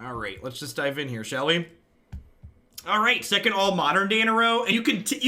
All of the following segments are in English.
All right, let's just dive in here, shall we? All right, second all Modern day in a row, and you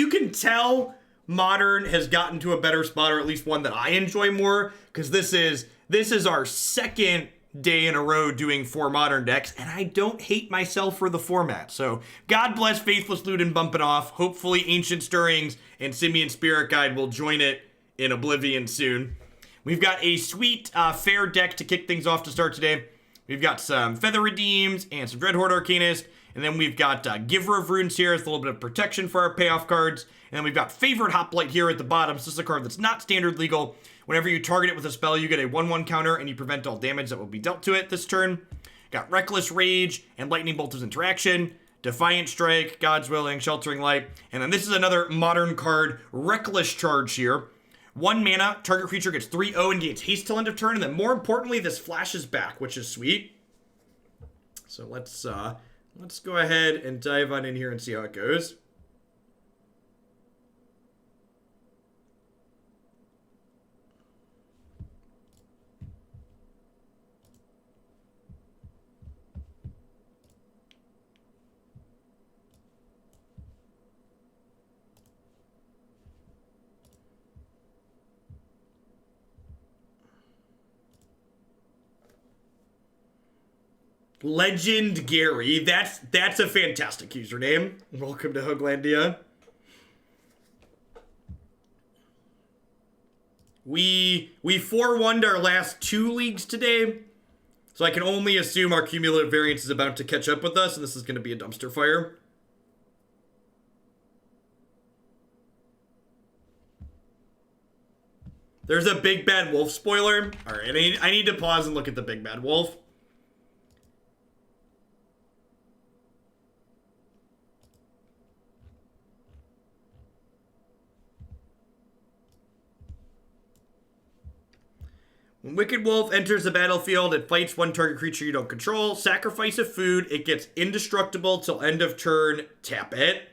can tell Modern has gotten to a better spot, or at least one that I enjoy more, because this is our second day in a row doing 4 Modern decks, and I don't hate myself for the format. So God bless Faithless Luden bumping off. Hopefully Ancient Stirrings and Simian Spirit Guide will join it in Oblivion soon. We've got a sweet fair deck to kick things off to start today. We've got some Feather Redeems and some Dreadhorde Arcanist. And then we've got Giver of Runes here. It's a little bit of protection for our payoff cards. And then we've got Favored Hoplite here at the bottom. So this is a card that's not standard legal. Whenever you target it with a spell, you get a 1/1 counter and you prevent all damage that will be dealt to it this turn. Got Reckless Rage and Lightning Bolt as interaction. Defiant Strike, God's Willing, Sheltering Light. And then this is another Modern card, Reckless Charge here. 1 mana, target creature gets 3/0 and gains haste till end of turn. And then more importantly, this flashes back, which is sweet. So let's go ahead and dive on in here and see how it goes. Legend Gary, that's a fantastic username. Welcome to Hooglandia. We 4-1'd our last 2 leagues today, so I can only assume our cumulative variance is about to catch up with us, and this is going to be a dumpster fire. There's a Big Bad Wolf spoiler. All right, I need to pause and look at the Big Bad Wolf. When Wicked Wolf enters the battlefield, it fights 1 target creature you don't control. Sacrifice a food. It gets indestructible till end of turn. Tap it.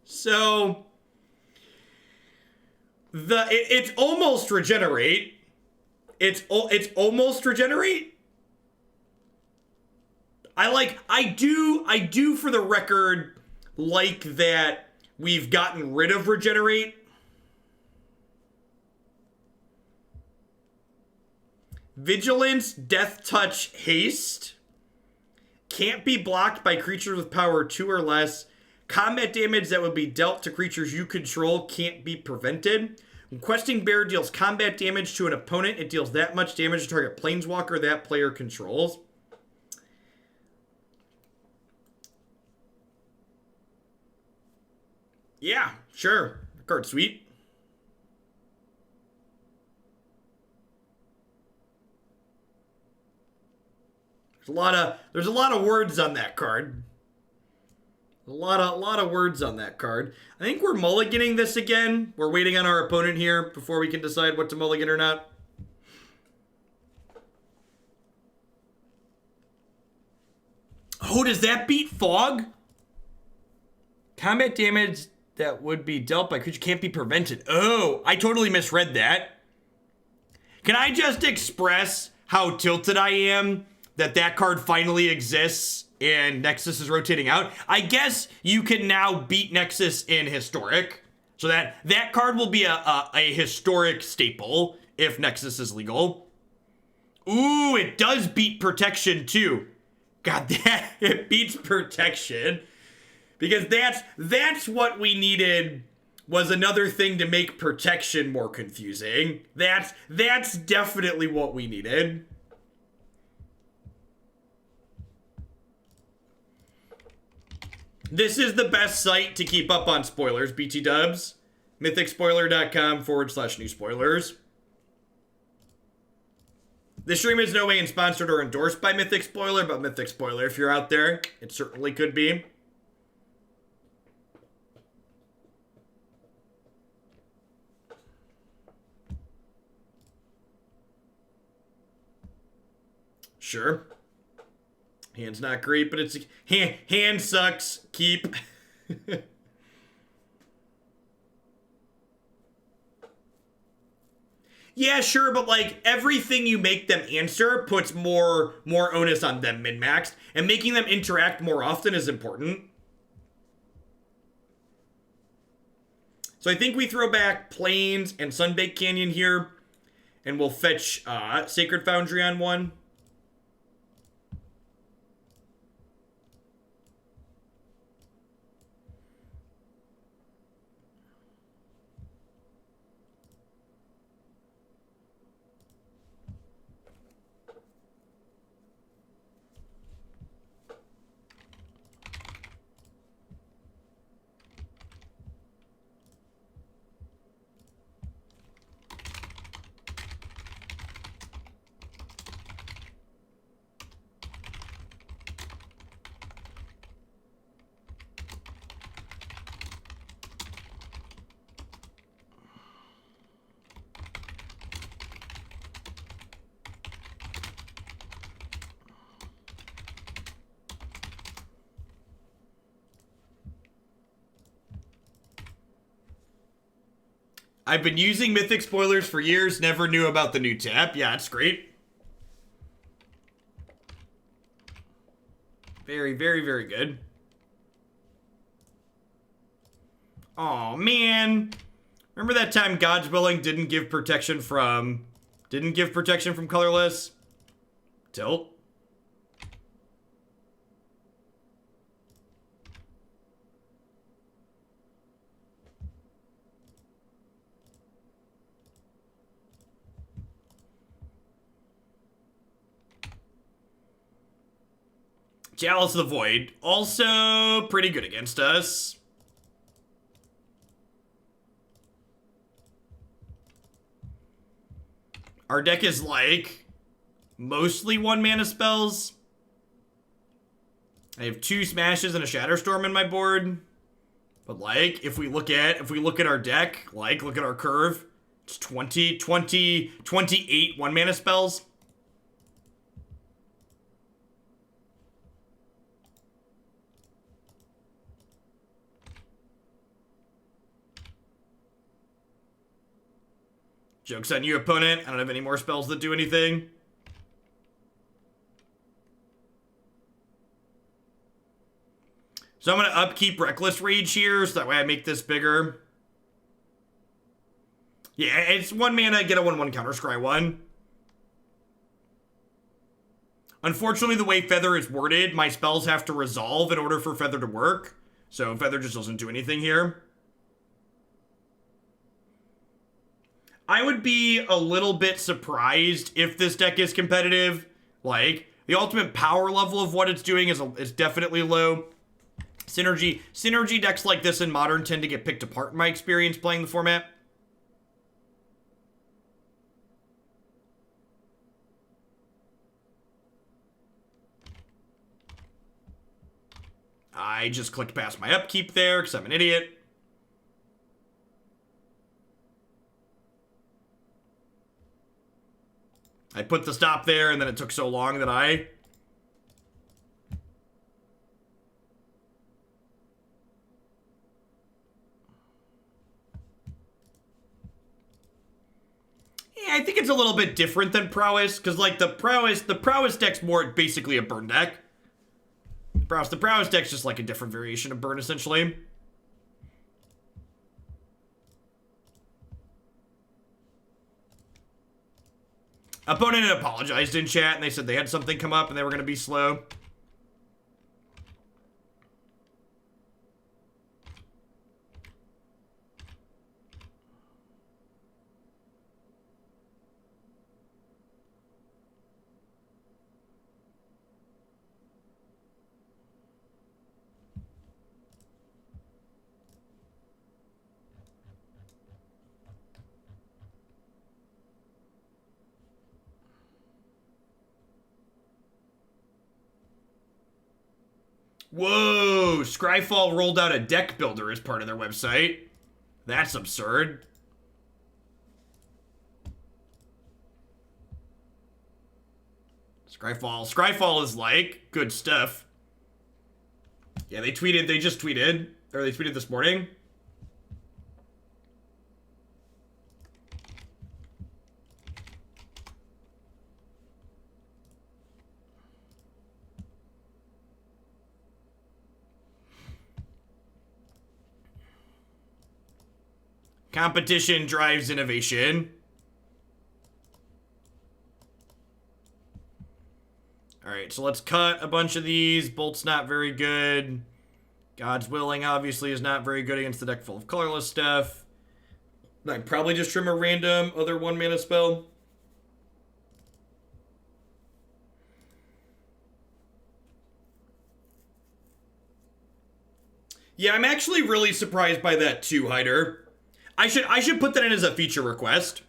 So it's almost regenerate. It's almost regenerate. I do for the record like that we've gotten rid of regenerate. Vigilance, Death Touch, Haste. Can't be blocked by creatures with power 2 or less. Combat damage that would be dealt to creatures you control can't be prevented. When Questing Bear deals combat damage to an opponent, it deals that much damage to target planeswalker that player controls. Yeah, sure. Card sweet. There's a lot of words on that card. A lot of words on that card. I think we're mulliganing this again. We're waiting on our opponent here before we can decide what to mulligan or not. Oh, does that beat Fog? Combat damage that would be dealt by creature can't be prevented. Oh, I totally misread that. Can I just express how tilted I am that card finally exists and Nexus is rotating out? I guess you can now beat Nexus in Historic. So that card will be a Historic staple if Nexus is legal. Ooh, it does beat Protection too. God, it beats Protection. Because that's what we needed, was another thing to make Protection more confusing. That's definitely what we needed. This is the best site to keep up on spoilers, BT dubs. mythicspoiler.com/new spoilers. This stream is no way sponsored or endorsed by Mythic Spoiler, but Mythic Spoiler, if you're out there, it certainly could be. Sure. Hand's not great, but it's hand sucks. Keep. Yeah, sure, but like everything you make them answer puts more onus on them min-maxed, and making them interact more often is important. So I think we throw back Plains and Sunbaked Canyon here, and we'll fetch Sacred Foundry on one. I've been using Mythic spoilers for years, never knew about the new tap. Yeah, it's great. Very, very, very good. Oh man. Remember that time God's Willing didn't give protection from colorless? Tilt. Chalice of the Void, also pretty good against us. Our deck is like mostly 1-mana spells. I have 2 Smashes and a Shatterstorm in my board. But like, if we look at our deck, like look at our curve, it's 28 1-mana spells. Joke's on you, opponent. I don't have any more spells that do anything. So I'm going to upkeep Reckless Rage here, so that way I make this bigger. Yeah, it's 1 mana, get a 1/1 counter, scry 1. Unfortunately, the way Feather is worded, my spells have to resolve in order for Feather to work. So Feather just doesn't do anything here. I would be a little bit surprised if this deck is competitive. Like, the ultimate power level of what it's doing is definitely low. Synergy decks like this in Modern tend to get picked apart in my experience playing the format. I just clicked past my upkeep there because I'm an idiot. I put the stop there, and then it took so long that I... Yeah, I think it's a little bit different than Prowess, because, like, the Prowess deck's more basically a burn deck. The Prowess deck's just, like, a different variation of burn, essentially. Opponent had apologized in chat, and they said they had something come up and they were going to be slow. Whoa, Scryfall rolled out a deck builder as part of their website. That's absurd. Scryfall is like good stuff. Yeah, they just tweeted this morning. Competition drives innovation. Alright, so let's cut a bunch of these. Bolt's not very good. God's Willing, obviously, is not very good against the deck full of colorless stuff. I'd probably just trim a random other 1-mana spell. Yeah, I'm actually really surprised by that too, Hider. I should put that in as a feature request.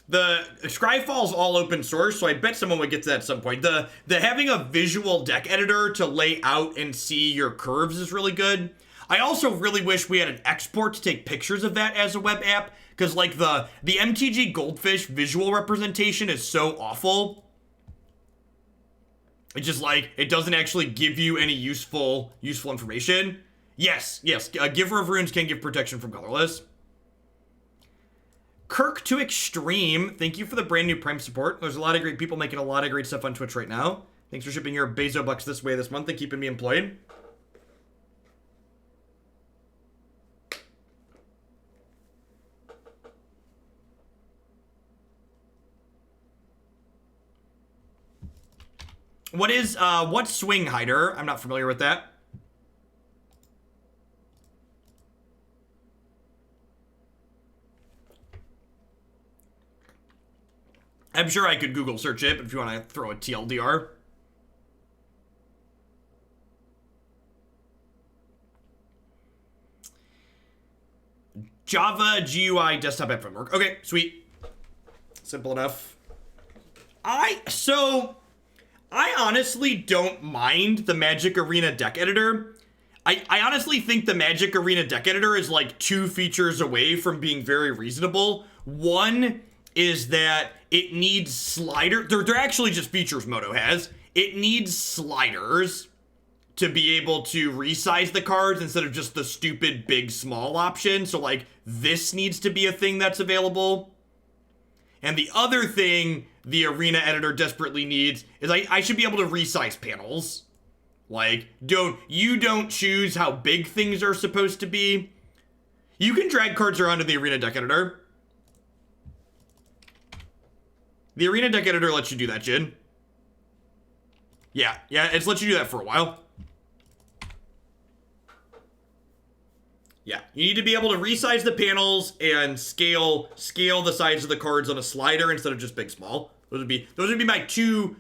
The Scryfall's all open source, so I bet someone would get to that at some point. The having a visual deck editor to lay out and see your curves is really good. I also really wish we had an export to take pictures of that as a web app, because like the MTG Goldfish visual representation is so awful. It's just like, it doesn't actually give you any useful information. Yes, Giver of Runes can give protection from colorless. Kirk to Extreme, thank you for the brand new Prime support. There's a lot of great people making a lot of great stuff on Twitch right now. Thanks for shipping your Bezo bucks this way this month and keeping me employed. What's Swing Hider? I'm not familiar with that. I'm sure I could Google search it, but if you want to throw a TLDR. Java GUI desktop app framework. Okay, sweet. Simple enough. I honestly don't mind the Magic Arena deck editor. I honestly think the Magic Arena deck editor is like 2 features away from being very reasonable. One is that it needs sliders. They're actually just features Moto has. It needs sliders to be able to resize the cards instead of just the stupid big small option. So like this needs to be a thing that's available. And the other thing the Arena editor desperately needs is I should be able to resize panels. Like, you don't choose how big things are supposed to be. You can drag cards around to the Arena deck editor. The Arena deck editor lets you do that, Jin. Yeah, it's let you do that for a while. Yeah, you need to be able to resize the panels and scale the size of the cards on a slider instead of just big small. Those would be my two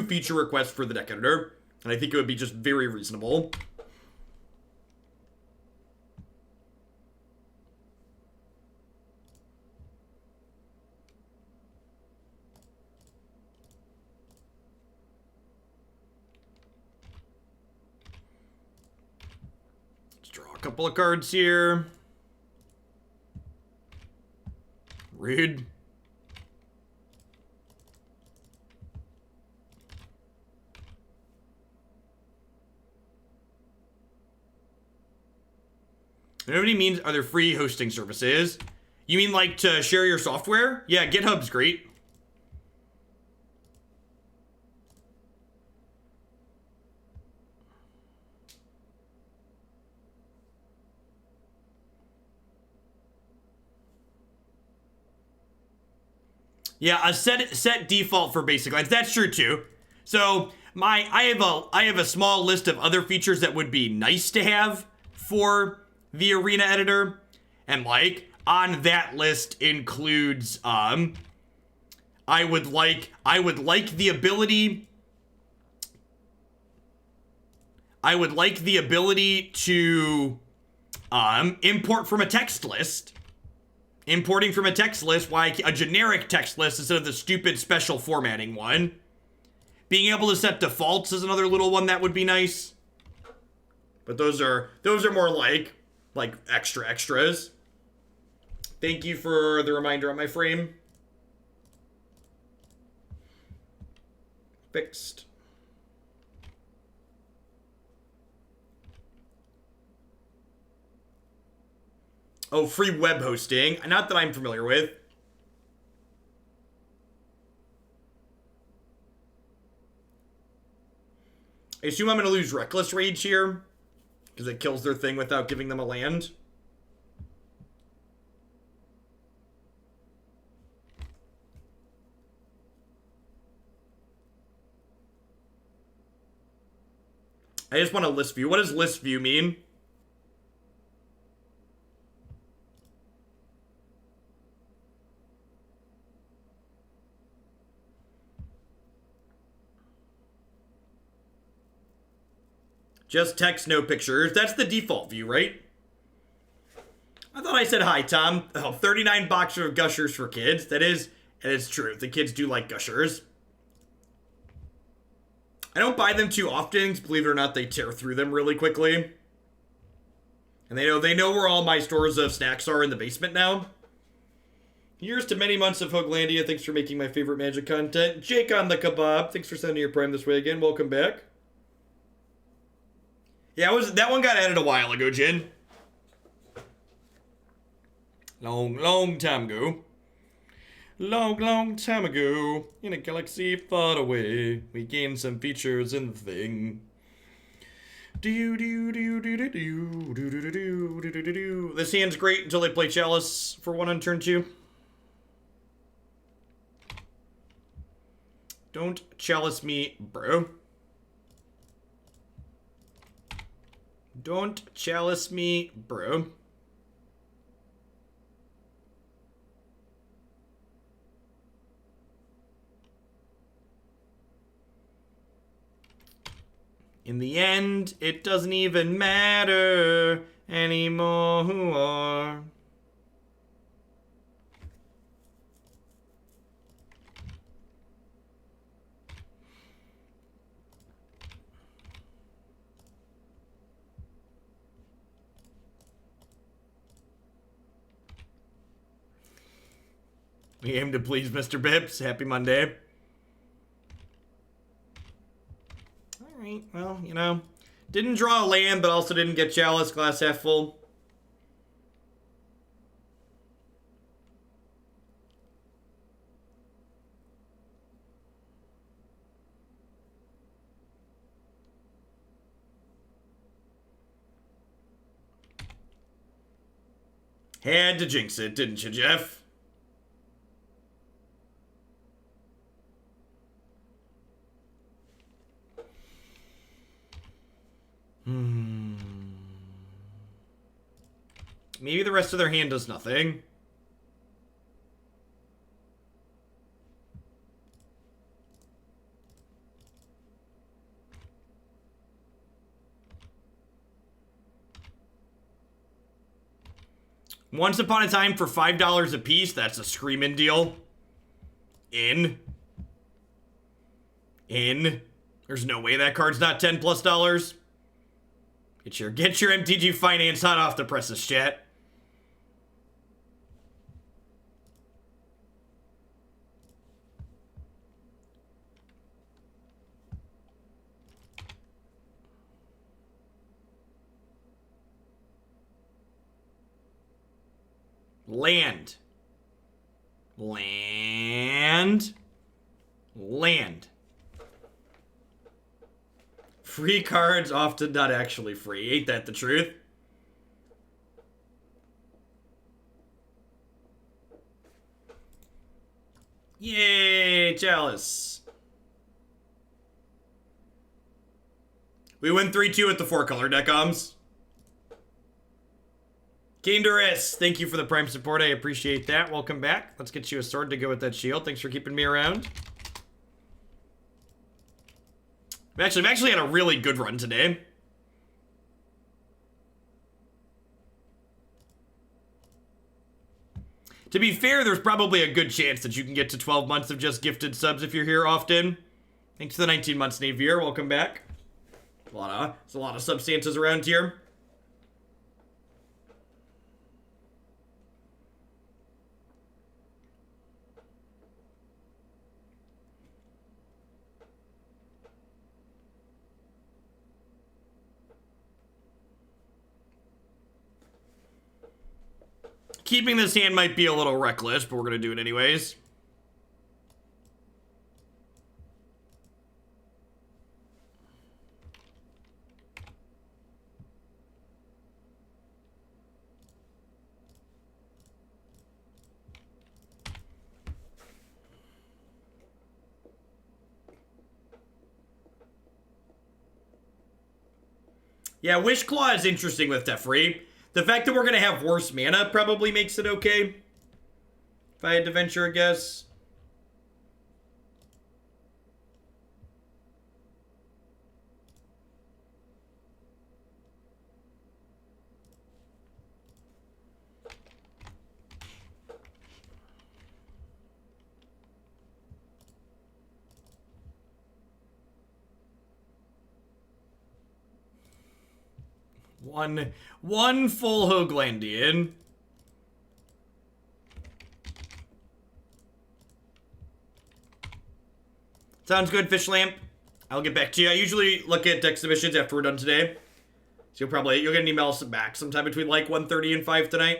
feature requests for the deck editor, and I think it would be just very reasonable. Draw a couple of cards here. Rude. Nobody means, are there free hosting services? You mean like to share your software? Yeah, GitHub's great. Yeah, a set default for basic lines. That's true too. So I have a small list of other features that would be nice to have for the Arena editor, and like on that list includes I would like the ability to import from a text list. Importing from a text list, why a generic text list instead of the stupid special formatting one. Being able to set defaults is another little one that would be nice. But those are more like extras. Thank you for the reminder on my frame. Fixed. Oh, free web hosting. Not that I'm familiar with. I assume I'm going to lose Reckless Rage here, because it kills their thing without giving them a land. I just want a list view. What does list view mean? Just text, no pictures. That's the default view, right? I thought I said hi, Tom. Oh, 39 boxes of Gushers for kids. That is, and it's true. The kids do like Gushers. I don't buy them too often. Believe it or not, they tear through them really quickly. And they know where all my stores of snacks are in the basement now. Here's to many months of Hoaglandia. Thanks for making my favorite Magic content. Jake on the kebab. Thanks for sending your Prime this way again. Welcome back. Yeah, that one got added a while ago, Jin. Long time ago. Long time ago, in a galaxy far away, we gained some features in the thing. This hand's great until they play Chalice for 1 on turn 2. Don't Chalice me, bro. Don't Chalice me, bro. In the end, it doesn't even matter anymore. We aim to please Mr. Bibbs. Happy Monday. Alright, well, you know. Didn't draw a land, but also didn't get Chalice. Glass half full. Had to jinx it, didn't you, Jeff? Maybe the rest of their hand does nothing. Once upon a time for $5 a piece, that's a screaming deal. In. There's no way that card's not $10+. Get your MTG Finance hot off the presses, chat. Land. Free cards, often not actually free. Ain't that the truth? Yay, Chalice. We win 3-2 with the 4-color decoms. Kinderus, thank you for the Prime support. I appreciate that. Welcome back. Let's get you a sword to go with that shield. Thanks for keeping me around. I've actually had a really good run today. To be fair, there's probably a good chance that you can get to 12 months of just gifted subs if you're here often. Thanks for the 19 months, Navier. Welcome back. There's a lot of substances around here. Keeping this hand might be a little reckless, but we're going to do it anyways. Yeah, Wish Claw is interesting with Teferi. The fact that we're going to have worse mana probably makes it okay. If I had to venture a guess. One full Hoaglandian. Sounds good, Fish Lamp. I'll get back to you. I usually look at deck submissions after we're done today. So you'll get an email back sometime between like 1:30 and 5 tonight.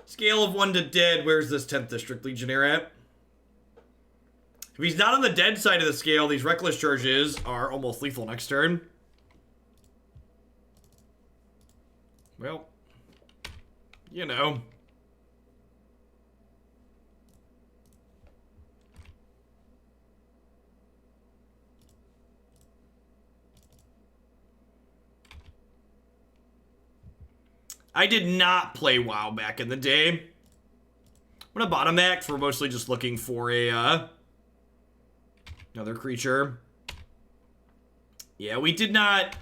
Scale of 1 to dead. Where's this 10th District Legionnaire at? If he's not on the dead side of the scale, these Reckless Charges are almost lethal next turn. Well, you know. I did not play WoW back in the day. I'm gonna bottom that because we're mostly just looking for a another creature. Yeah, we did not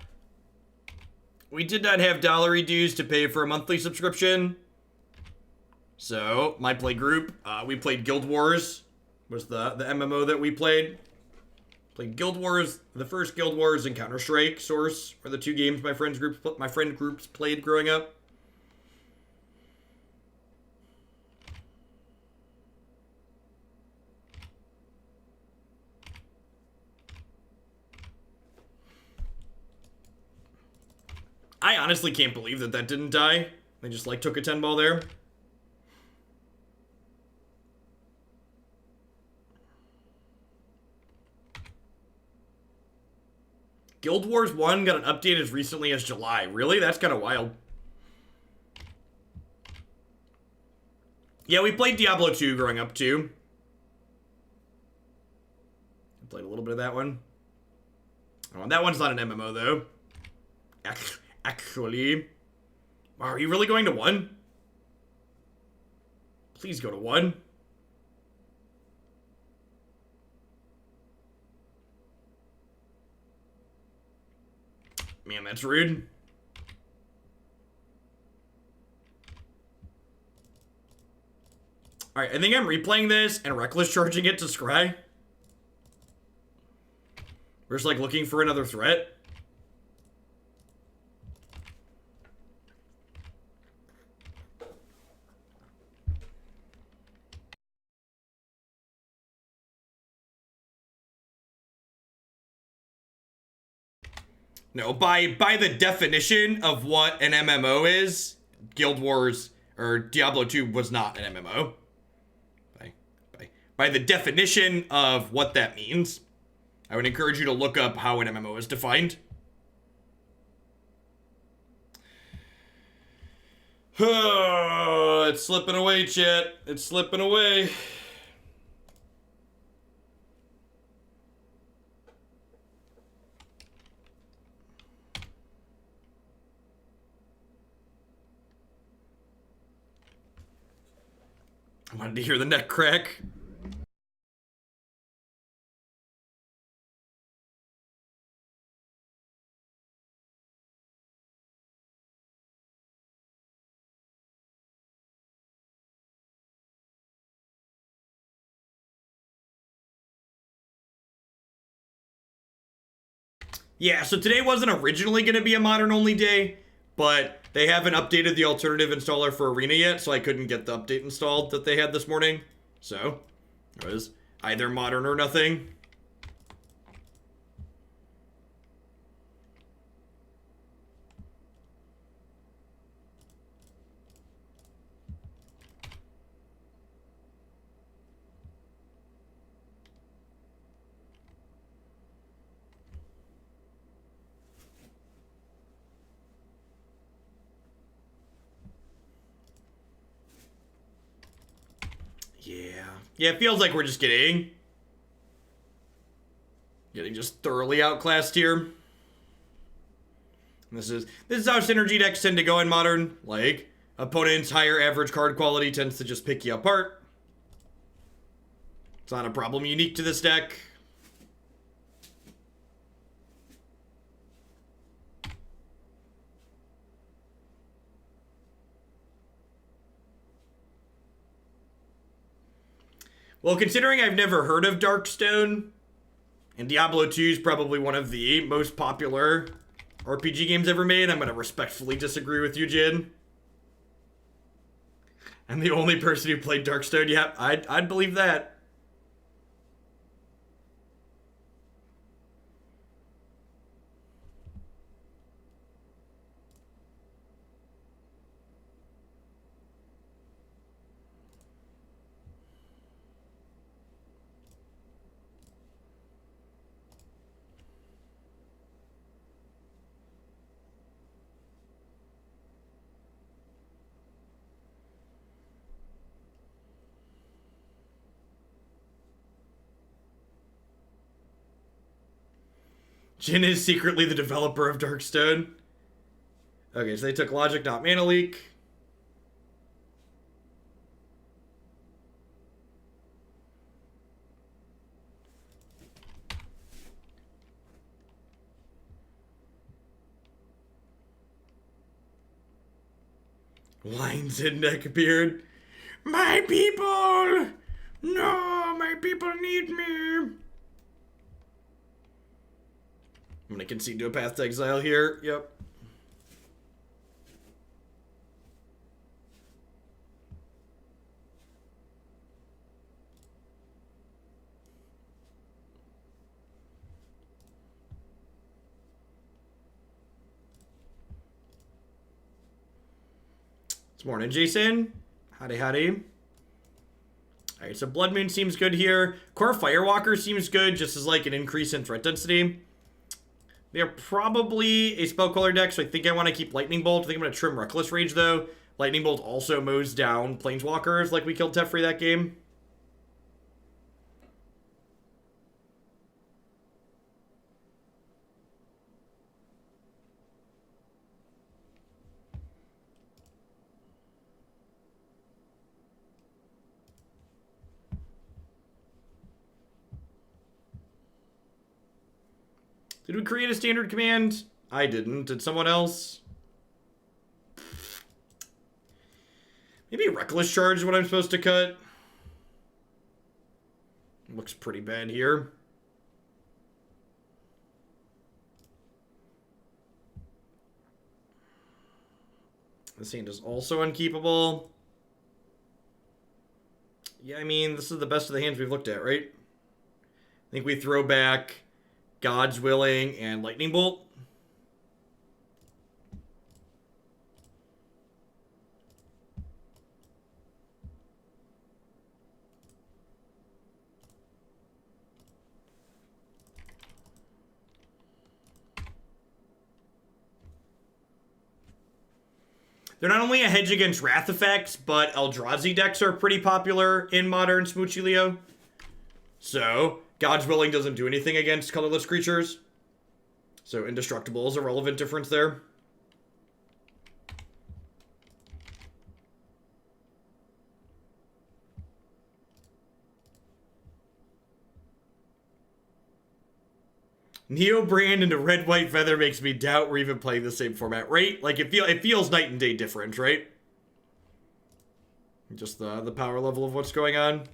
have dollary dues to pay for a monthly subscription. So my play group, we played Guild Wars. Was the MMO that we played. Played Guild Wars, the first Guild Wars, and Counter-Strike Source were the two games my friend groups played growing up. I honestly can't believe that didn't die. They just like took a 10 ball there. Guild Wars 1 got an update as recently as July. Really? That's kind of wild. Yeah, we played Diablo 2 growing up too. I played a little bit of that one. Oh, that one's not an MMO though. Actually. Wow, are you really going to 1? Please go to 1. Man, that's rude. Alright, I think I'm replaying this and reckless charging it to scry. We're just like looking for another threat. No, by the definition of what an MMO is, Guild Wars or Diablo 2 was not an MMO. By the definition of what that means, I would encourage you to look up how an MMO is defined. It's slipping away, chat. It's slipping away. I wanted to hear the neck crack. Yeah, so today wasn't originally going to be a modern-only day, but they haven't updated the alternative installer for Arena yet, so I couldn't get the update installed that they had this morning. So, it was either modern or nothing. Yeah, it feels like we're just getting Getting just thoroughly outclassed here. This is how synergy decks tend to go in Modern. Like, opponent's higher average card quality tends to just pick you apart. It's not a problem unique to this deck. Well, considering I've never heard of Darkstone, and Diablo 2 is probably one of the most popular RPG games ever made, I'm going to respectfully disagree with you, Jin. I'm the only person who played Darkstone. Yeah, I'd believe that. Jin is secretly the developer of Darkstone. Okay, so they took Logic, not Mana Leak. Lines in neckbeard. My people! No, my people need me. I'm going to concede to a Path to Exile here. Yep. It's morning, Jason. Howdy, howdy. Alright, so Blood Moon seems good here. Kor Firewalker seems good, just as like an increase in threat density. They're probably a spell color deck, so I think I want to keep Lightning Bolt. I think I'm going to trim Reckless Rage, though. Lightning Bolt also mows down Planeswalkers, like we killed Teferi that game. Did we create a standard command? I didn't. Did someone else? Maybe Reckless Charge is what I'm supposed to cut. Looks pretty bad here. This hand is also unkeepable. Yeah, I mean, this is the best of the hands we've looked at, right? I think we throw back God's Willing and Lightning Bolt. They're not only a hedge against Wrath effects, but Eldrazi decks are pretty popular in Modern, Smoochie Leo. So, God's Willing doesn't do anything against colorless creatures. So, Indestructible is a relevant difference there. Neo Brand into Red White Feather makes me doubt we're even playing the same format, right? Like, it feels night and day different, right? Just the power level of what's going on.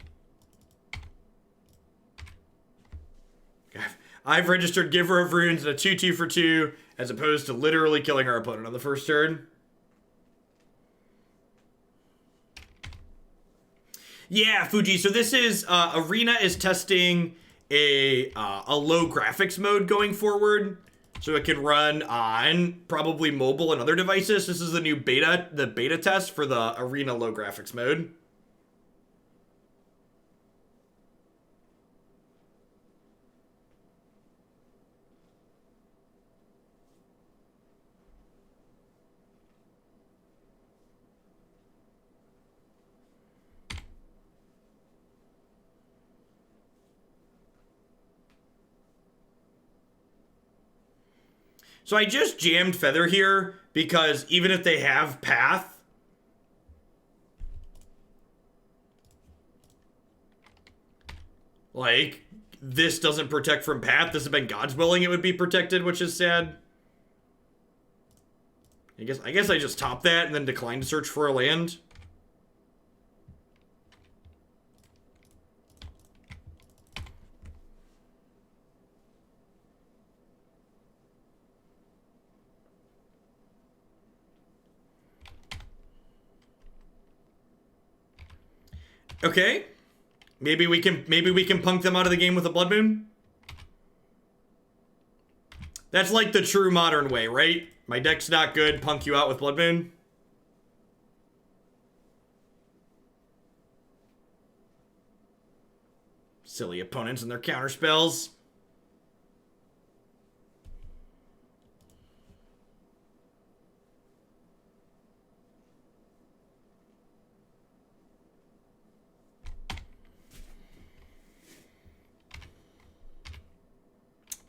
I've registered Giver of Runes in a 2/2 for 2, as opposed to literally killing our opponent on the first turn. Yeah, Fuji. So this is Arena is testing a low graphics mode going forward, so it can run on probably mobile and other devices. This is the new beta test for the Arena low graphics mode. So I just jammed Feather here because even if they have Path, like, this doesn't protect from Path. This has been God's willing it would be protected, which is sad. I guess I just top that and then decline to search for a land. Okay. Maybe we can punk them out of the game with a Blood Moon. That's like the true modern way, right? My deck's not good, punk you out with Blood Moon. Silly opponents and their counter spells.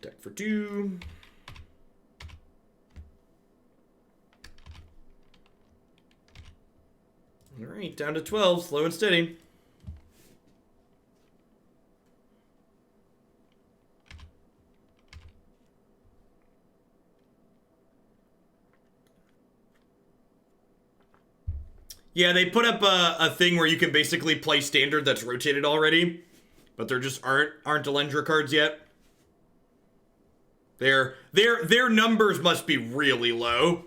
Deck for 2. All right, down to 12, slow and steady. Yeah, they put up a thing where you can basically play standard that's rotated already, but there just aren't Elendra cards yet. Their numbers must be really low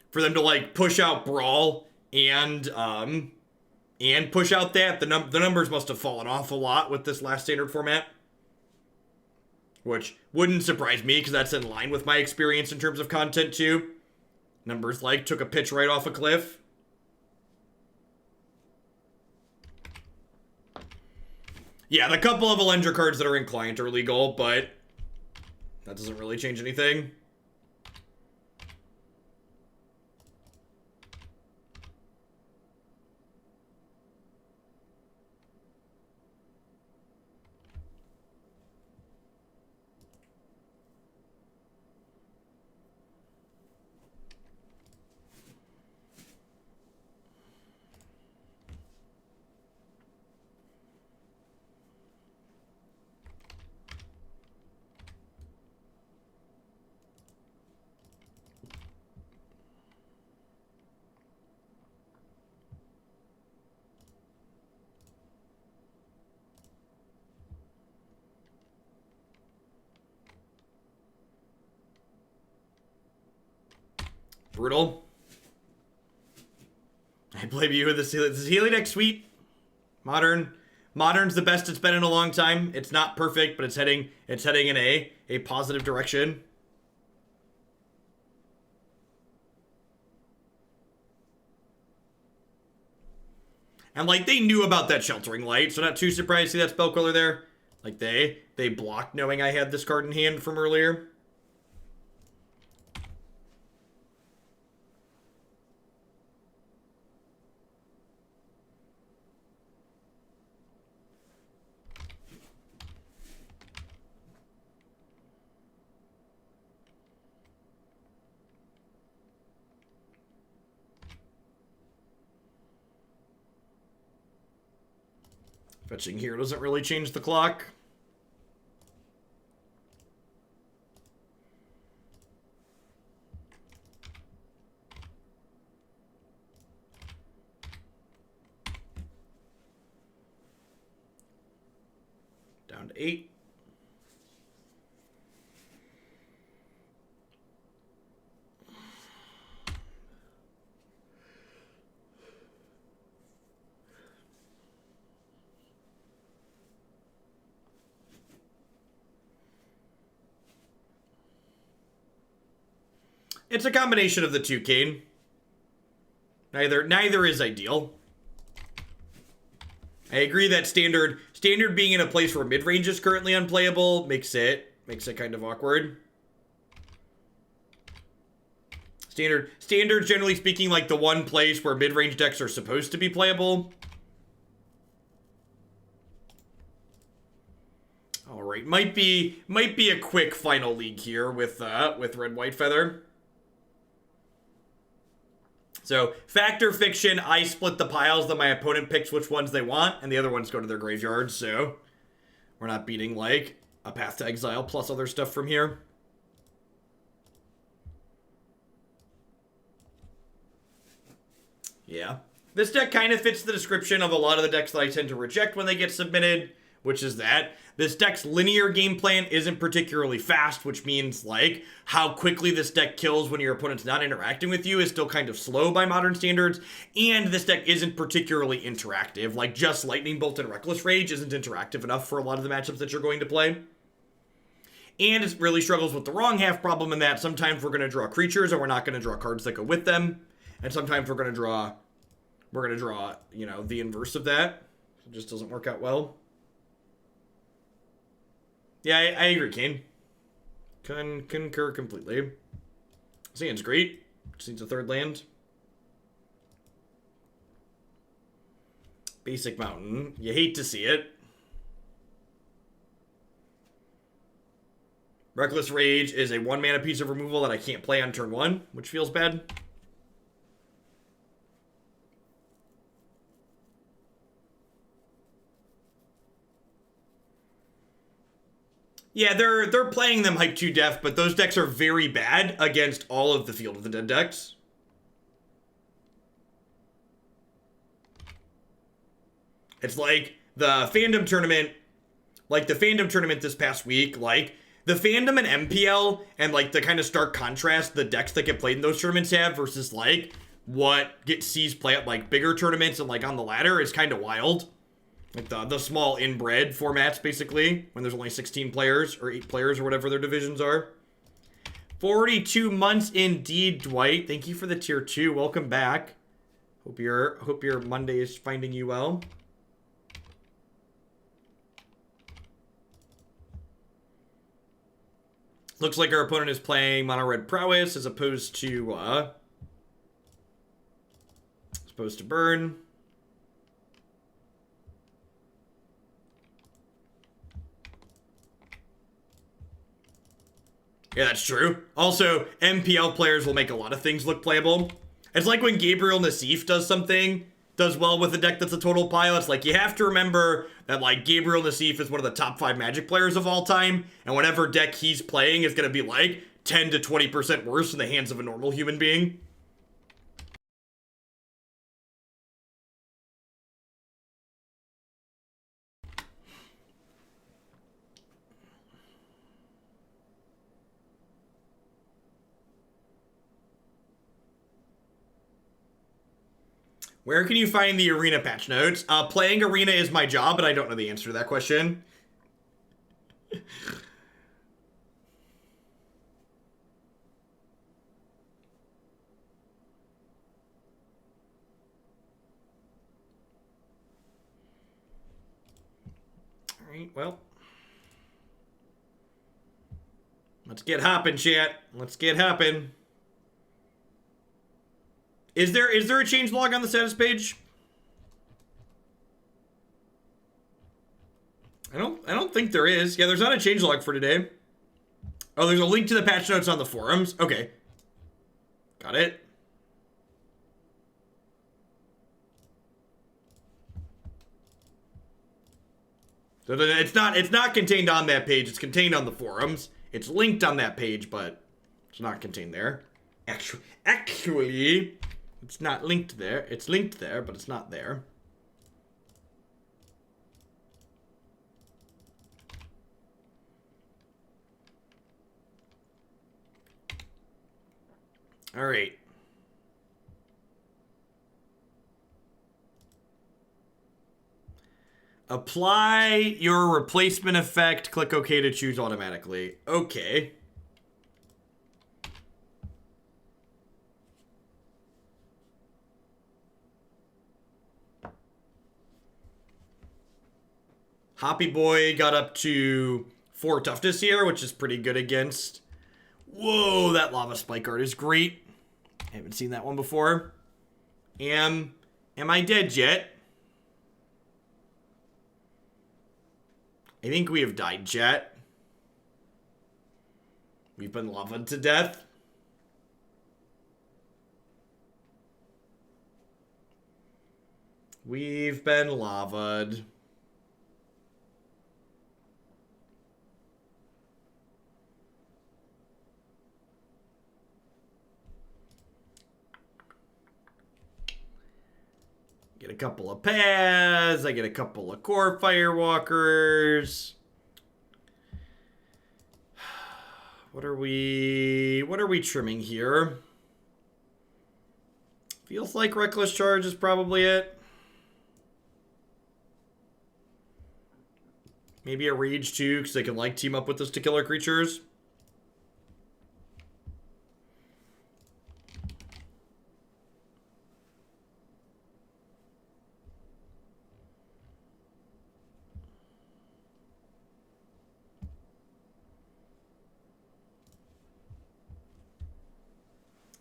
for them to like push out Brawl and push out that. The numbers must have fallen off a lot with this last standard format, which wouldn't surprise me because that's in line with my experience in terms of content too. Numbers like took a pitch right off a cliff. Yeah, the couple of Elendra cards that are in Client are legal, but that doesn't really change anything. Brutal. I blame you with this Healing deck sweet. Modern's the best it's been in a long time. It's not perfect, but it's heading in a positive direction. And like they knew about that Sheltering Light, so not too surprised to see that Spellquiller there. Like they blocked knowing I had this card in hand from earlier. Fetching here doesn't really change the clock. Down to 8. It's a combination of the two, Kane. Neither is ideal. I agree that standard being in a place where mid-range is currently unplayable makes it kind of awkward. Standard, generally speaking, like the one place where mid-range decks are supposed to be playable. All All right, might be a quick final league here with Red White Feather. So, fact or fiction, I split the piles, then my opponent picks which ones they want, and the other ones go to their graveyards, so we're not beating, like, a Path to Exile plus other stuff from here. Yeah. This deck kind of fits the description of a lot of the decks that I tend to reject when they get submitted, which is that this deck's linear game plan isn't particularly fast, which means, like, how quickly this deck kills when your opponent's not interacting with you is still kind of slow by modern standards, and this deck isn't particularly interactive. Like, just Lightning Bolt and Reckless Rage isn't interactive enough for a lot of the matchups that you're going to play. And it really struggles with the wrong half problem in that sometimes we're going to draw creatures and we're not going to draw cards that go with them, and sometimes we're going to draw, you know, the inverse of that. It just doesn't work out well. Yeah, I agree, Kane. Concur completely. Sand's great. Just needs a third land. Basic Mountain. You hate to see it. Reckless Rage is a 1-mana piece of removal that I can't play on turn 1, which feels bad. Yeah, they're playing them hype to death, but those decks are very bad against all of the Field of the Dead decks. It's like the Fandom Tournament, this past week, like, the Fandom and MPL, and, like, the kind of stark contrast the decks that get played in those tournaments have versus, like, what sees play at, like, bigger tournaments and, like, on the ladder is kind of wild. Like the small inbred formats, basically, when there's only 16 players, or 8 players, or whatever their divisions are. 42 months indeed, Dwight. Thank you for the tier 2. Welcome back. Hope your Monday is finding you well. Looks like our opponent is playing Mono Red Prowess as opposed to Burn. Yeah, that's true. Also, MPL players will make a lot of things look playable. It's like when Gabriel Nassif does well with a deck that's a total pile. It's like, you have to remember that, like, Gabriel Nassif is one of the top 5 Magic players of all time, and whatever deck he's playing is going to be, like, 10 to 20% worse in the hands of a normal human being. Where can you find the Arena patch notes? Playing Arena is my job, but I don't know the answer to that question. Alright, well. Let's get hopping, chat. Let's get hopping. Is there a change log on the status page? I don't think there is. Yeah, there's not a change log for today. Oh, there's a link to the patch notes on the forums. Okay. Got it. So it's not contained on that page. It's contained on the forums. It's linked on that page, but it's not contained there. Actually, it's not linked there. It's linked there, but it's not there. All right. Apply your replacement effect. Click OK to choose automatically. Okay. Hoppy Boy got up to 4 toughness here, which is pretty good against. Whoa, that Lava Spike art is great. I haven't seen that one before. Am I dead yet? I think we have died, chat. We've been lavaed to death. We've been lavaed. Get a couple of paths. I get a couple of Kor Firewalkers. What are we trimming here? Feels like Reckless Charge is probably it. Maybe a Rage too, because they can like team up with those to killer creatures.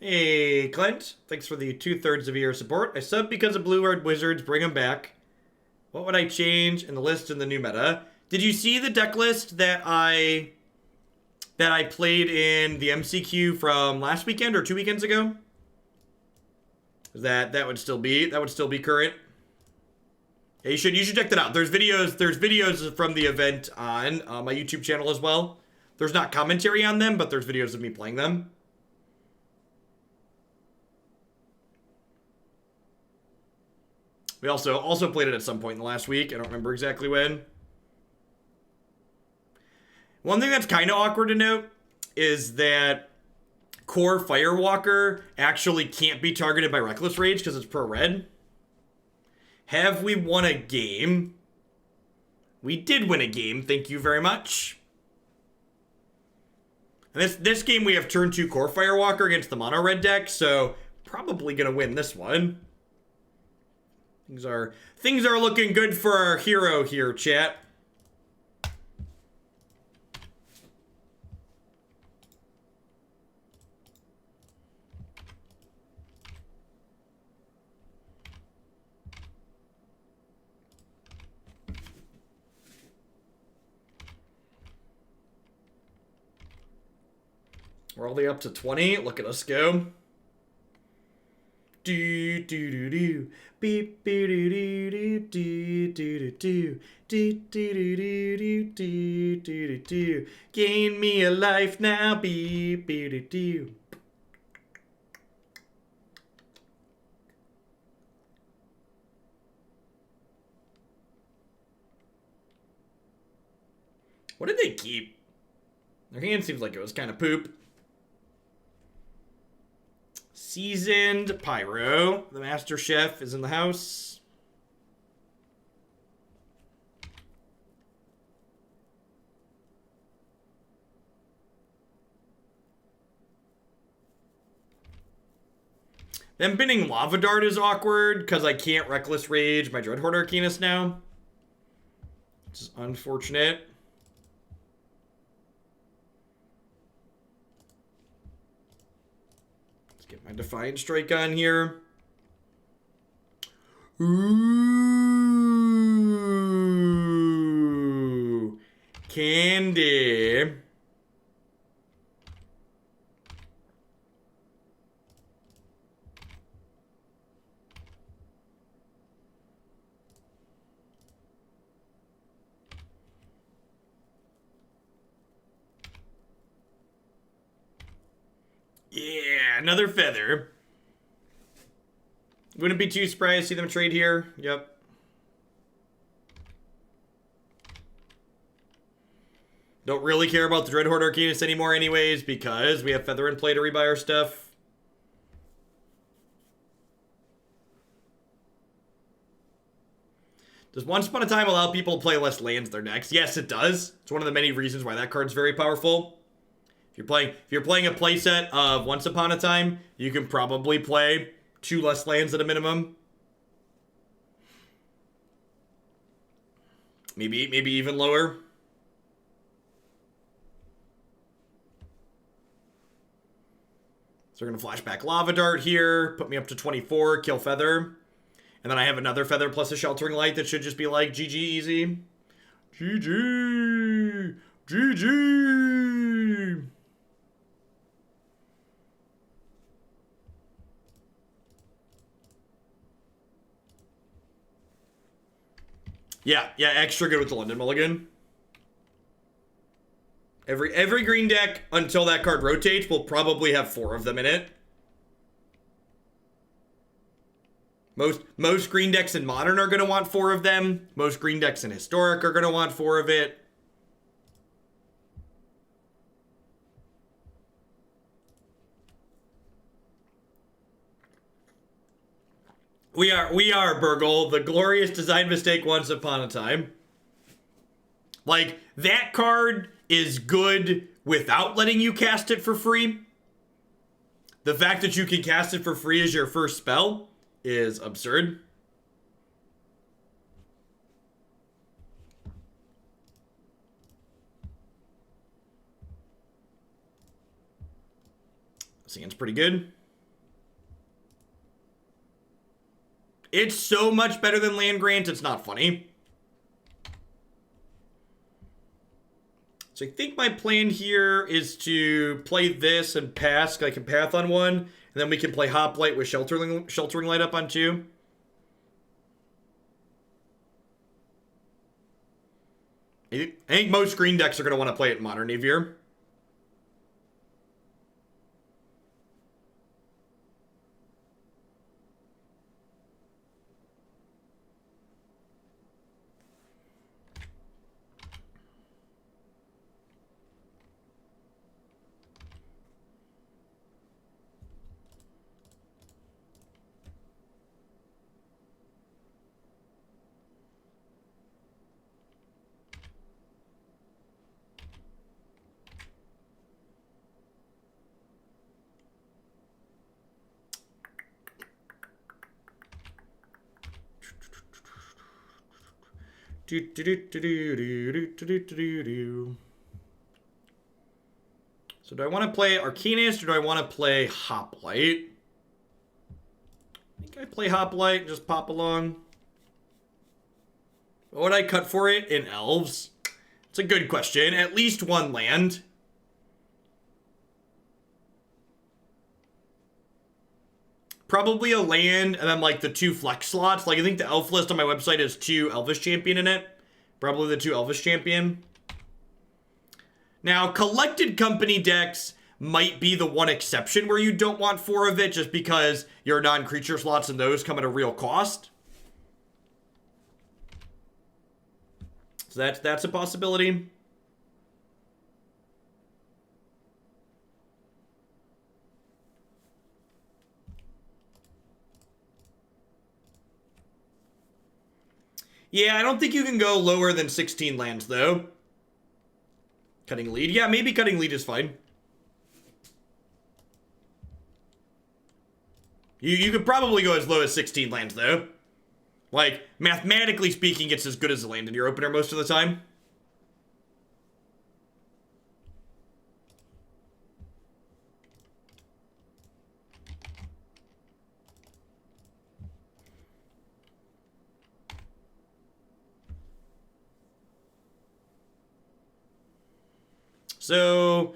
Hey, Clint. Thanks for the 2/3 of your support. I sub because of Blue-Red Wizards. Bring them back. What would I change in the list in the new meta? Did you see the deck list that I played in the MCQ from last weekend or 2 weekends ago? That would still be current. Yeah, you should check that out. There's videos from the event on my YouTube channel as well. There's not commentary on them, but there's videos of me playing them. We also played it at some point in the last week. I don't remember exactly when. One thing that's kind of awkward to note is that Kor Firewalker actually can't be targeted by Reckless Rage because it's pro-red. Have we won a game? We did win a game, thank you very much. And this game we have turn 2 Kor Firewalker against the mono-red deck, so probably gonna win this one. Things are looking good for our hero here, chat. We're all the way up to 20. Look at us go. Do do do do beep do do do do do do do do do do do. Gain me a life now, beep do do. What did they keep? Their hand seems like it was kind of poop. Seasoned Pyro. The Master Chef is in the house. Them binning Lava Dart is awkward because I can't Reckless Rage my Dreadhorde Arcanist now. Which is unfortunate. Get my Defiant Strike on here. Ooh. Candy. Yeah, another feather. Wouldn't be too surprised to see them trade here. Yep. Don't really care about the Dreadhorde Arcanist anymore anyways because we have Feather and Play to rebuy our stuff. Does Once Upon a Time allow people to play less lands in their decks? Yes, it does. It's one of the many reasons why that card's very powerful. If you're playing a playset of Once Upon a Time, you can probably play 2 less lands at a minimum. Maybe even lower. So we're gonna flashback Lava Dart here, put me up to 24, kill Feather. And then I have another Feather plus a Sheltering Light that should just be like GG easy. GG! GG! Yeah, extra good with the London Mulligan. Every green deck, until that card rotates, will probably have 4 of them in it. Most green decks in Modern are going to want 4 of them. Most green decks in Historic are going to want 4 of it. We are, Burgle, the glorious design mistake once upon a time. Like, that card is good without letting you cast it for free. The fact that you can cast it for free as your first spell is absurd. Seems pretty good. It's so much better than Land Grant, it's not funny. So I think my plan here is to play this and pass. I can path on one, and then we can play Hoplite with Sheltering Light up on 2. I think most green decks are going to want to play it in Modern Navier. So do I want to play Arcanist or do I want to play Hoplite? I think I play Hoplite and just pop along. What would I cut for it in Elves? It's a good question. At least 1 land. Probably a land, and then like the 2 flex slots. Like I think the elf list on my website has 2 Elvish Champion in it. Probably the 2 Elvish Champion. Now, Collected Company decks might be the one exception where you don't want 4 of it just because your non-creature slots and those come at a real cost. So that's a possibility. Yeah, I don't think you can go lower than 16 lands, though. Cutting lead? Yeah, maybe cutting lead is fine. You could probably go as low as 16 lands, though. Like, mathematically speaking, it's as good as a land in your opener most of the time. So,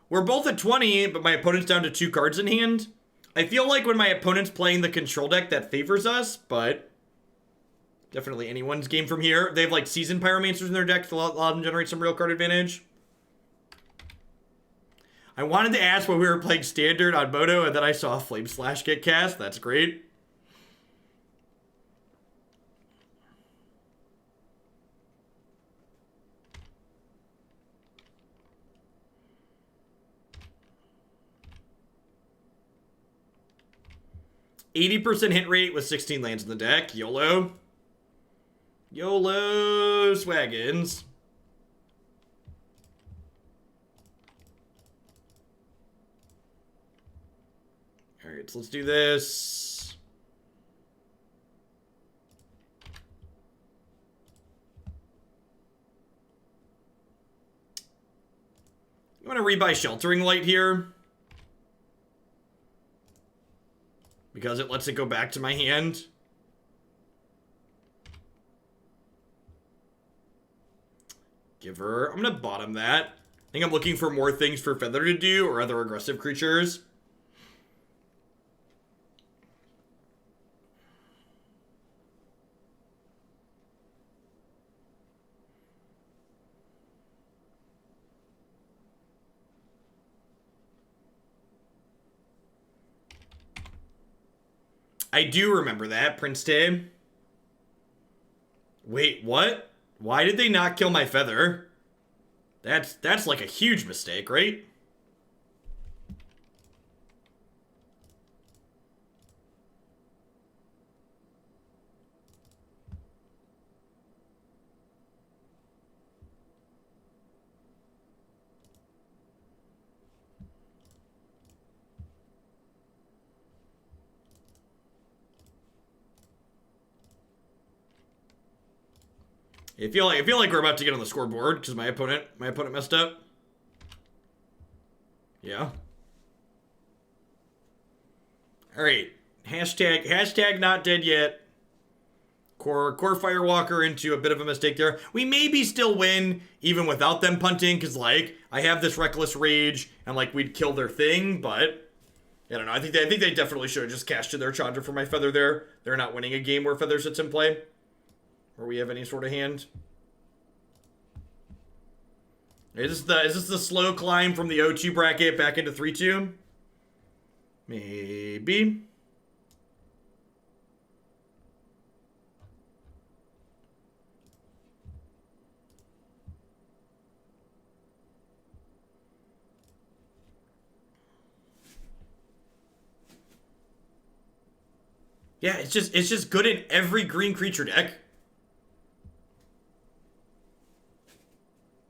we're both at 20, but my opponent's down to 2 cards in hand. I feel like when my opponent's playing the control deck, that favors us, but definitely anyone's game from here. They have, like, Seasoned Pyromancers in their deck to allow them to generate some real card advantage. I wanted to ask when we were playing Standard on Moto, and then I saw Flame Slash get cast. That's great. %80 hit rate with 16 lands in the deck. YOLO. YOLO Swaggins. Alright, so let's do this. You want to rebuy Sheltering Light here? Because it lets it go back to my hand. Giver. I'm gonna bottom that. I think I'm looking for more things for Feather to do or other aggressive creatures. I do remember that, Prince Day. Wait, what? Why did they not kill my Feather? That's like a huge mistake, right? I feel like we're about to get on the scoreboard because my opponent messed up. Yeah. All right. Hashtag not dead yet. Kor Firewalker into a bit of a mistake there. We maybe still win even without them punting because like I have this Reckless Rage and like we'd kill their thing, but I don't know. I think they definitely should have just cashed in their Chandra for my Feather there. They're not winning a game where Feather sits in play. Or we have any sort of hand. Is this the slow climb from the 0-2 bracket back into 3-2? Maybe. Yeah, it's just good in every green creature deck.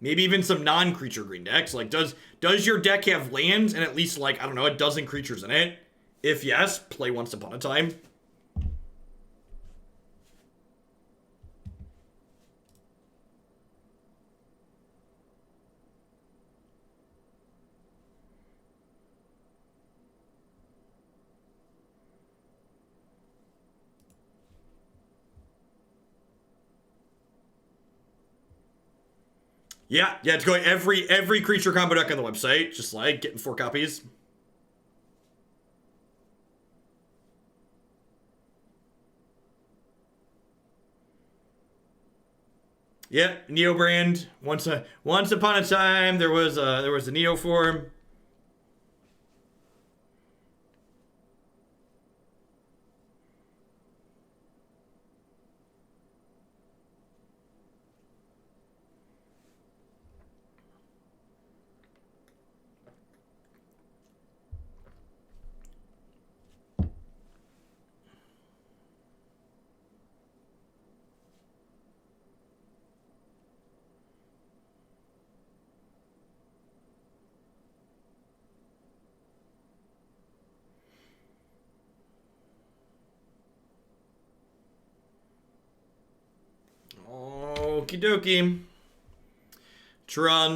Maybe even some non-creature green decks. Like, does your deck have lands and at least, like, I don't know, a dozen creatures in it? If yes, play Once Upon a Time. Yeah, it's going every creature combo deck on the website. Just like getting 4 copies. Yeah, Neo brand. Once upon a time, there was a Neo form. Okie dokie. Tron.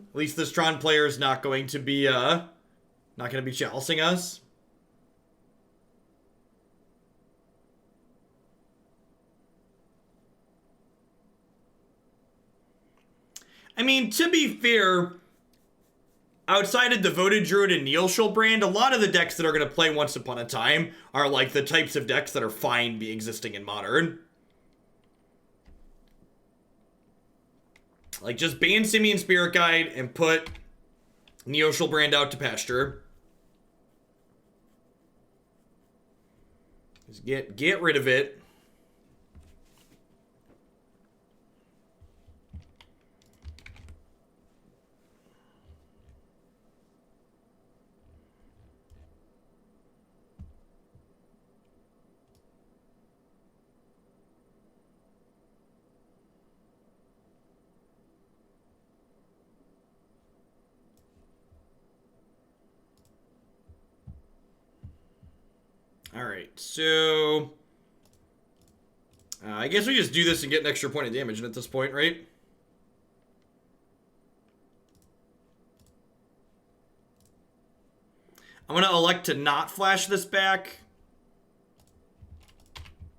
At least this Tron player is not going to be chalicing us. I mean, to be fair, outside of the Devoted Druid and Neelshul brand, a lot of the decks that are going to play Once Upon a Time are like the types of decks that are fine be existing in Modern. Like, just ban Simian Spirit Guide and put Neelshul brand out to pasture. Just get rid of it. Alright, so I guess we just do this and get an extra point of damage at this point, right? I'm going to elect to not flash this back.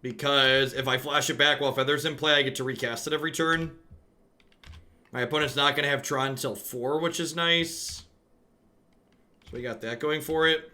Because if I flash it back while Feather's in play, I get to recast it every turn. My opponent's not going to have Tron until 4, which is nice. So we got that going for it.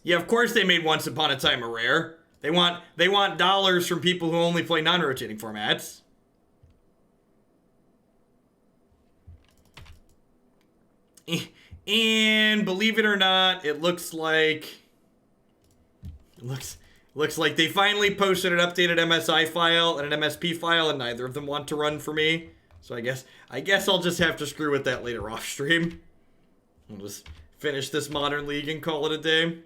Yeah, of course they made Once Upon a Time a rare. They want dollars from people who only play non-rotating formats. And believe it or not, it looks like they finally posted an updated MSI file and an MSP file, and neither of them want to run for me. So I guess I'll just have to screw with that later off stream. We'll just finish this Modern League and call it a day.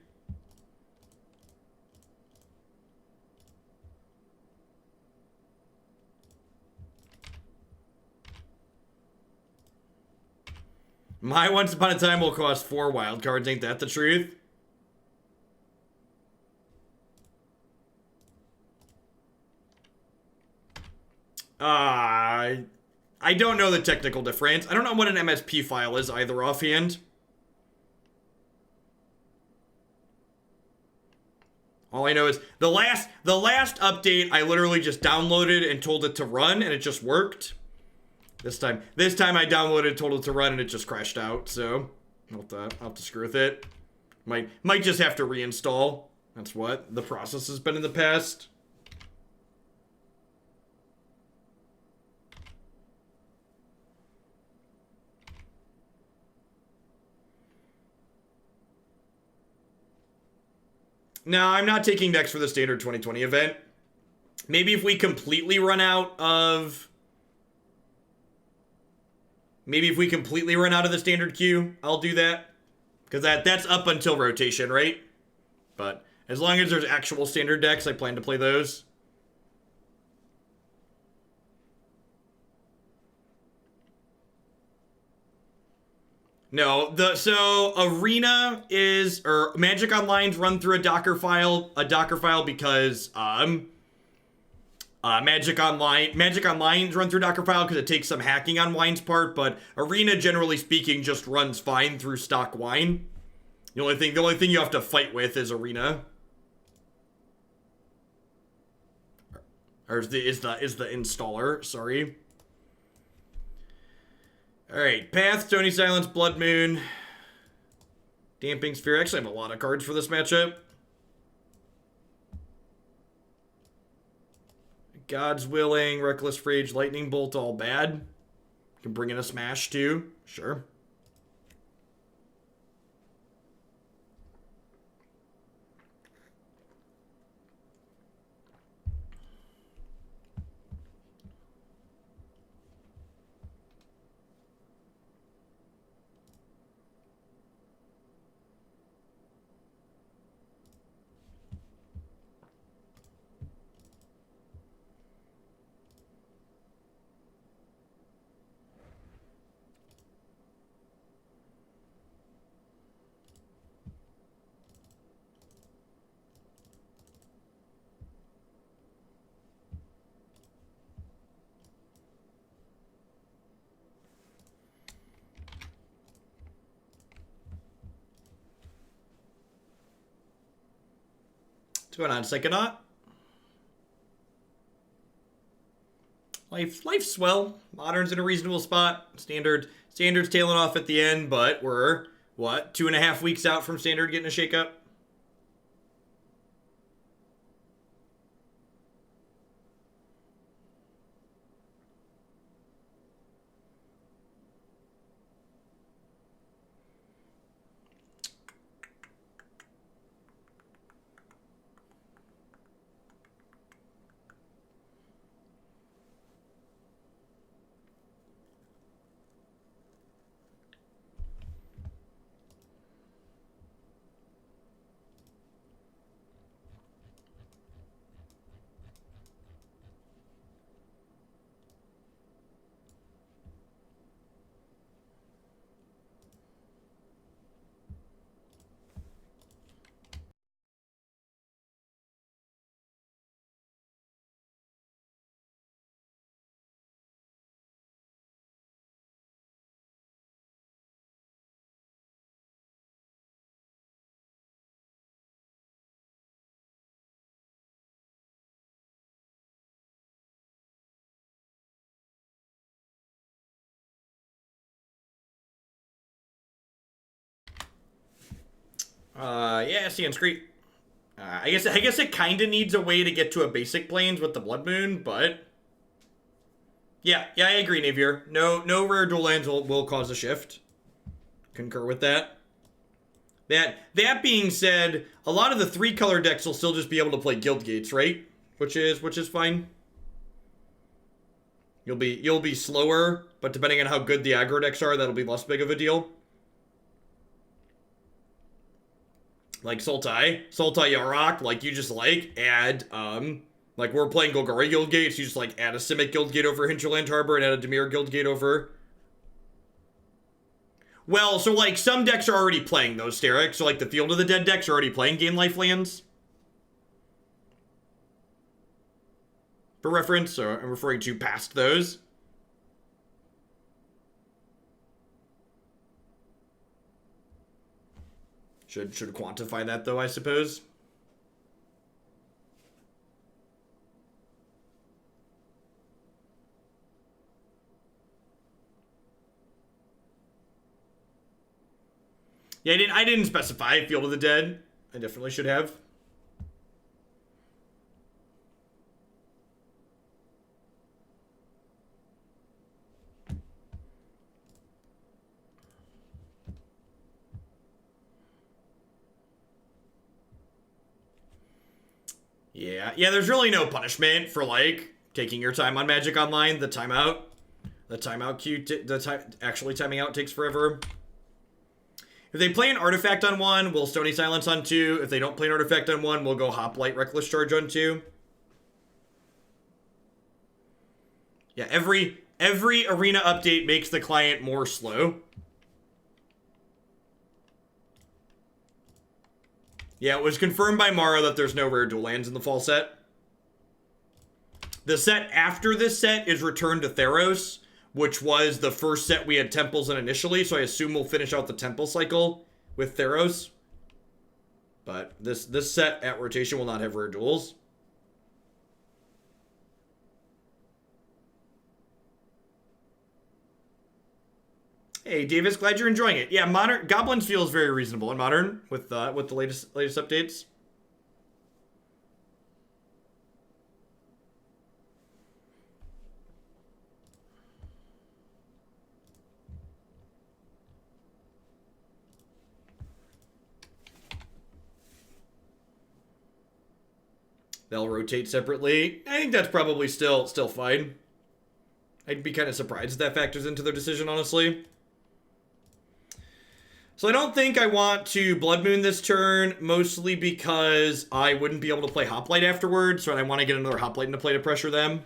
My Once Upon a Time will cost 4 wildcards, ain't that the truth? I don't know the technical difference. I don't know what an MSP file is either offhand. All I know is the last update I literally just downloaded and told it to run and it just worked. This time I downloaded, told it to run, and it just crashed out, so I'll have to screw with it. Might just have to reinstall. That's what the process has been in the past. No, I'm not taking decks for the Standard 2020 event. Maybe if we completely run out of... Maybe if we completely run out of the Standard queue, I'll do that. Because that's up until rotation, right? But as long as there's actual Standard decks, I plan to play those. No, so Arena is, or Magic Online's run through a Docker file because Magic Online's run through Docker file because it takes some hacking on Wine's part, but Arena, generally speaking, just runs fine through stock Wine. The only thing you have to fight with is Arena. Or is the installer, sorry. Alright, Path, Stony Silence, Blood Moon, Damping Sphere. Actually, I have a lot of cards for this matchup. God's Willing, Reckless Rage, Lightning Bolt, all bad. Can bring in a Smash too, sure. What's going on, Psychonaut? Life's swell. Modern's in a reasonable spot. Standard's tailing off at the end, but we're, what, 2.5 weeks out from Standard getting a shakeup? Yeah, Sea and Screet. I guess it kind of needs a way to get to a basic plains with the Blood Moon, but yeah, I agree, Navier. No rare dual lands will cause a shift. Concur with that. That being said, a lot of the 3-color decks will still just be able to play Guild Gates, right? Which is fine. You'll be slower, but depending on how good the aggro decks are, that'll be less big of a deal. Like Sultai Yarok, like you just add like we're playing Golgari Guild Gates, you just add a Simic Guild Gate over Hinterland Harbor and add a Dimir Guild Gate over. Well, so some decks are already playing those, Derek. So the Field of the Dead decks are already playing Gain Life lands. For reference, so I'm referring to past those. Should quantify that though, I suppose. Yeah, I didn't specify Field of the Dead. I definitely should have. Yeah, there's really no punishment for taking your time on Magic Online. The timeout queue, actually timing out takes forever. If they play an artifact on 1, we'll Stony Silence on 2. If they don't play an artifact on 1, we'll go Hoplite Reckless Charge on 2. Yeah, every arena update makes the client more slow. Yeah, it was confirmed by Mara that there's no rare dual lands in the fall set. The set after this set is Return to Theros, which was the first set we had temples in initially, so I assume we'll finish out the temple cycle with Theros. But this set at rotation will not have rare duels. Hey, Davis, glad you're enjoying it. Yeah, Modern Goblins feels very reasonable in Modern with the latest updates. They'll rotate separately. I think that's probably still fine. I'd be kind of surprised if that factors into their decision, honestly. So I don't think I want to Blood Moon this turn, mostly because I wouldn't be able to play Hoplite afterwards, so I want to get another Hoplite into play to pressure them.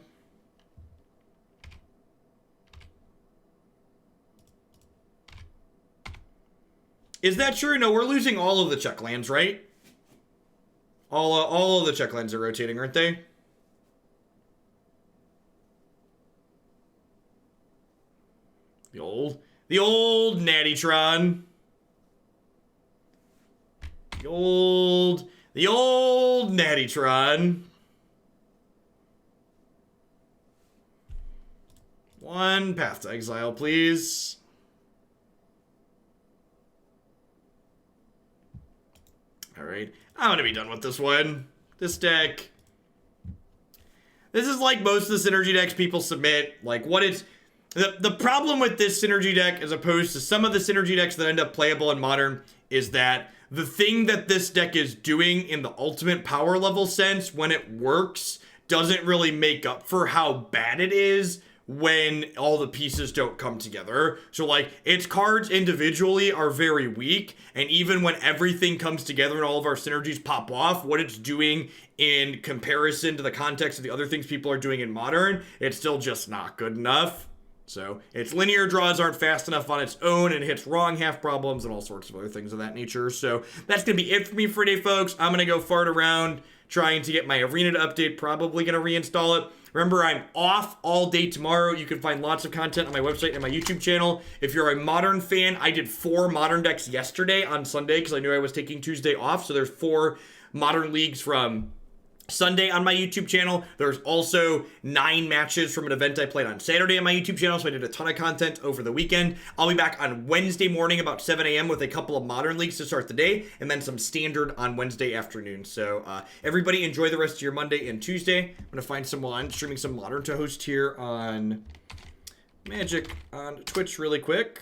Is that true? No, we're losing all of the check lands, right? All of the check lands are rotating, aren't they? The old Nattytron. The old Nattytron. One Path to Exile, please. Alright. I'm gonna be done with this one. This deck. This is like most of the synergy decks people submit. The problem with this synergy deck, as opposed to some of the synergy decks that end up playable in Modern, is that the thing that this deck is doing in the ultimate power level sense, when it works, doesn't really make up for how bad it is when all the pieces don't come together. So its cards individually are very weak, and even when everything comes together and all of our synergies pop off, what it's doing in comparison to the context of the other things people are doing in Modern, it's still just not good enough. So its linear draws aren't fast enough on its own, and hits wrong half problems and all sorts of other things of that nature. So that's going to be it for me for today, folks. I'm going to go fart around trying to get my arena to update, probably going to reinstall it. Remember, I'm off all day tomorrow. You can find lots of content on my website and my YouTube channel. If you're a Modern fan, I did 4 Modern decks yesterday on Sunday because I knew I was taking Tuesday off. So there's 4 Modern leagues from Sunday on my YouTube channel. There's also 9 matches from an event I played on Saturday on my YouTube channel, so I did a ton of content over the weekend. I'll be back on Wednesday morning about 7 a.m. with a couple of Modern leagues to start the day, and then some Standard on Wednesday afternoon. So everybody enjoy the rest of your Monday and Tuesday. I'm going to find someone streaming some Modern to host here on Magic on Twitch really quick.